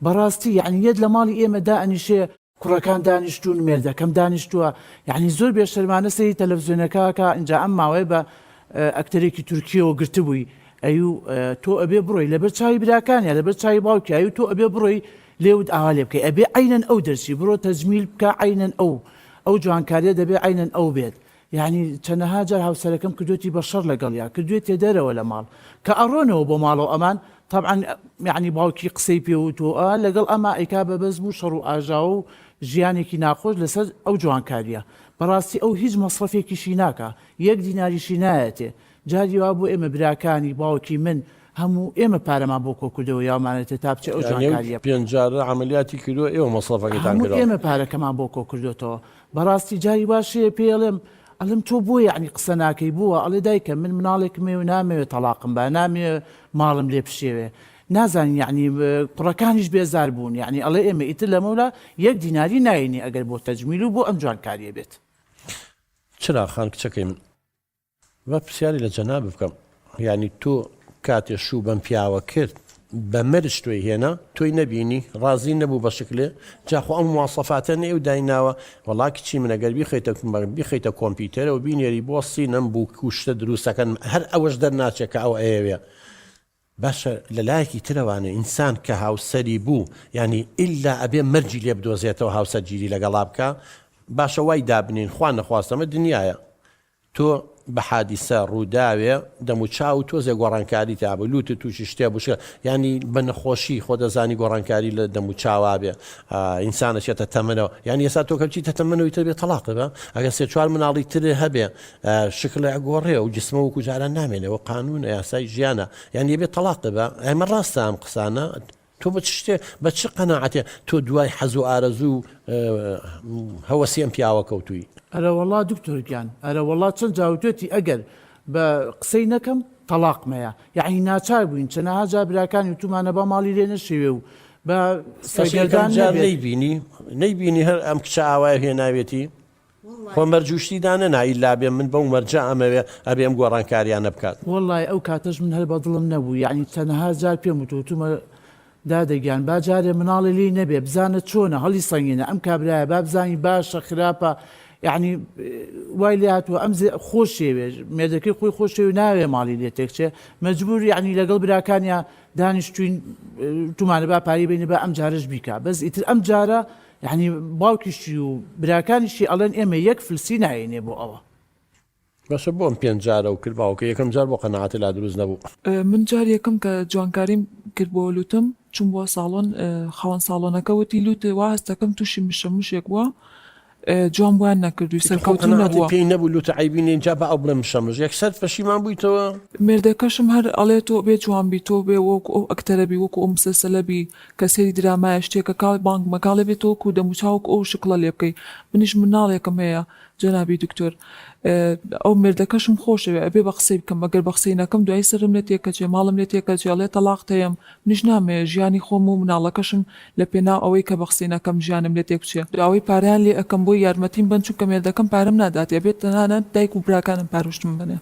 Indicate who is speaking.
Speaker 1: بەڕاستی یعنی یەک لە ماڵی ئێمە دائەنیشێ کوڕەکان دانیشتون مێردەکەم دانیشتووە یعنی زۆر بێشەرمانە سەری تەلەڤیزیۆنەکەکە ئینجا ئەم ماوەیە بە ئەکتەرێکی تورکیەوە گرتبووی ئەیوو تۆ ئەبێ بڕۆی لەبەر چاوی براکانیە لەبەر چاوی باوکی ئەیوو تۆ ئەبێ بڕۆی لێوت ئاوا لێ بکەی ئەبێ عینەن ئەو دەرچی بڕۆ تەجمیل بکە عینەن ئەو جوانکاریە دەبێ عینەن ئەو بێت یعنی چەندەها جار هاوسەرەکەم کردوێتی بە شەڕ لەگەڵیا کردوێتێ دەرەوە لە ماڵ کە ئەڕۆنەوە بۆ ماڵەوە ئەمان طبعا یعنی باوکی قسەی پێوتوە لەگەڵ ئەما ئەیکا بەبەز بوو شەڕ و ئاژا و ژیانێکی ناخۆش لەسەر ئەو جوانکاریە بەڕاستی ئەو هیچ مەصرفێکیشی ناکە یەک دیناریشی نایەتێ جاری وا بۆ ئێمە براکانی باوکی من هەموو ئێمە پارەمان بۆ کۆکردەوە یامانێتە تا بچێ ئەو جوانکاریە
Speaker 2: پێنجارە عملیاتی کردو ئێوە مەصرفەکەتان کردەوە
Speaker 1: ئێمە پارەکەمان بۆ کۆکردوێتەوە بەڕاستی جاری باشەیە پێڵێم ئەڵم تۆ بۆ یعنی قسە ناکەی بووە ئەڵێ دایکە من مناڵێکمێ و نامەوێت تەلاقم بە نامێ ماڵم لێ پشێوێ نازانین یعنی کوڕەکانیش بێزار بوون یعنی ئەڵێ ئێمە ئیتر لەمەولا یەک دیناری ناینی ئەگەر بۆ تەجمیل و بۆ ئەم جوانکاریە بێت
Speaker 2: چرا خان کچەکەی من بە پرسیاری لە جەناب بکەم یعنی تۆ کاتێ شوو بەم پیاوە کرد بە مەرج توی هێنا تۆی نەبینی ڕازی نەبوو بە شکلێ جاخۆ ئەم مواسەفاتە نێو دایناوە وەڵا کچی منەگەر بیخەیتە کۆمپیوتەرە و بینێری بۆستی نەم بوو کوشتە دروستەکەن هەر ئەوەش دەرناچێت کە ئەو ئەوێ باشە لە لایەکی ترەوانە ئینسان کە هاوسەری بوو ینی ئللا ئەبێ مەرجی لێ بدۆزێتەوە هاوسەرگیری لەگەڵا بکە باشە وای دابنین خوان نەخواستەمە دنیاە تۆ بە حادیسە ڕووداوێ دەموچاو تۆزێ گۆڕانکاری تابە لوتە تووشی شتێ بشە ینی بە نەخۆشی خۆ دەزانی گۆڕانکاری لە دەموچاوا بێ ئینسانەچێتە تەمەنەوە ینی ئێستا تۆ کەچیتە تەمەنەوەی تر بێت تەلاقە بە ئەگەر سێ چوار مناڵی ترێ هەبێ شکل ئەگۆڕێ و جسمە وەکو جاران نامێنەوە قانون یاسای ژیانە یعنی بێت تەلاقە بە ئەمە ڕاستە ئەم قسانە تۆ بە شتێ بە چ قەناعەتێ تۆ دوای حەز و ئارەزوو هەوەسیەم پیاوە کەوتووی
Speaker 1: ئەرە وەڵا دکتۆرگیان ئەرە وەڵا چەند جاوتێتی ئەگەر بە قسەی نەکەم تەلاقمەیە یعنی ناچار بووین چەنەها جا براکانی تومانە بە ماڵی لێ نەشێوێ و بە سەرگەردان
Speaker 2: نەیبینی هەر ئەم کچە ئاوای هێناوێتی خۆ مەرجوشتیدانە نایلا بێ من بەو مەرجە ئەمەوێ ئەبێم گۆڕانکاریانە بکات
Speaker 1: وەڵای ئەو کاتەش من هەر بە دڵم نەبوو یعنی چەنەها جار پێم وتوتمە دادەگیان باجارێ مناڵی لی نەبێ بزانە چۆنە هەڵی سەنگینە ئەم کابرایە با بزانی باشە خراپە یعنی وای لێ هاتووە ئەم خۆشێوێ مێردەکەی خۆی خۆشێوی ناوێ ماڵی لێ تێکچێ مەجبور یعنی لەگەڵ براکانیا دانیشتوین تومانە با پاری بینە بە ئەم جارش بیکە بەس ئیتر ئەم جارە یعنی باوکیشی و براکانیشی ئەڵێن ئێمە یەک فلسی ناینێ بۆ ئەوە
Speaker 2: باشە بۆم پێنجارە و کرد باوکە یەکەم جار بۆ قەناعەتی لا دروست نەبوو
Speaker 3: من جار یەکەم کە جوانکاریم کرد بۆ لوتم چوون بۆ ساڵۆن خاوەن ساڵۆنەکە وتی لوتێ وا هەستەکەم تووشی مشەموشێک بووە جوان بۆیان نەکردووی سەرکەوتن نەبووە
Speaker 2: پێی نەبوو لوتە عیبینێ جا بە ئەو بڵێ مشەمش یەکسەر پەشیمان بوویتەوە
Speaker 3: مێردەکەشم هەر ئەڵێ تۆ بێ جوان بی تۆ بێ وەکو ئەو ئەکتەرەبی وەکو ئەو مسلسلەبی کە سەری درامایە شتێکە کاڵ بانک مەکاڵێ بێت وەکو دەموچاوک ئەو شکڵە لێ بکەی منیش مناڵێکم هەیە جەنابی دکتۆر ئەو مێردەکەشم خۆشەوێ ئەبێ بە قسەی بکەم ئەگەر بە قسەی نەکەم دوای سرم لێ تێکەچێ ماڵم لێ تێکەچێ ئەڵێ تەلاق تەیەم منیش نامێ ژیانی خۆم و مناڵەکەشم لە پێناو ئەوەی کە بە قسەی نەکەم ژیانم لێ تێک بچێ داوای پاریان لێ ئەەکەم بۆی یارمەتیم بن چونکە مێردەکەم پارەم نادات ئەبێت تەنانەت دایک و براکانم پاروشتم بنێ